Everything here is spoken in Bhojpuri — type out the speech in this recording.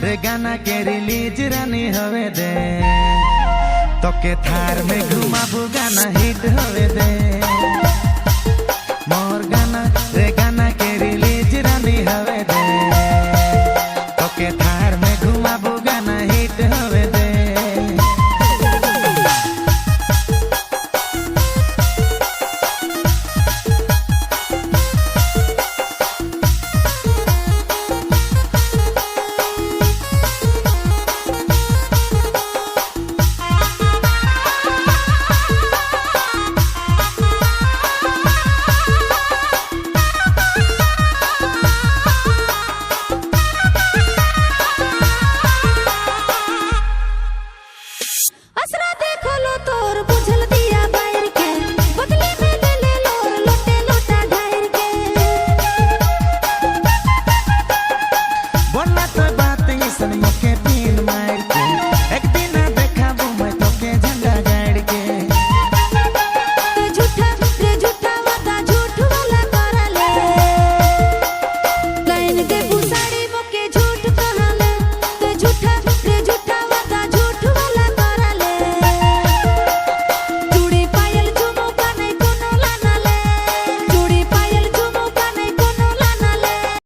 रे गाना के रिलीज रानी होवे दे तोके थार में घुमाबू गाना हिट होवे दे मोर गाना रे गाना के रिलीज रानी होवे दे तोके थार में घुमाबू गाना हिट होवे दे मुके पीन मार के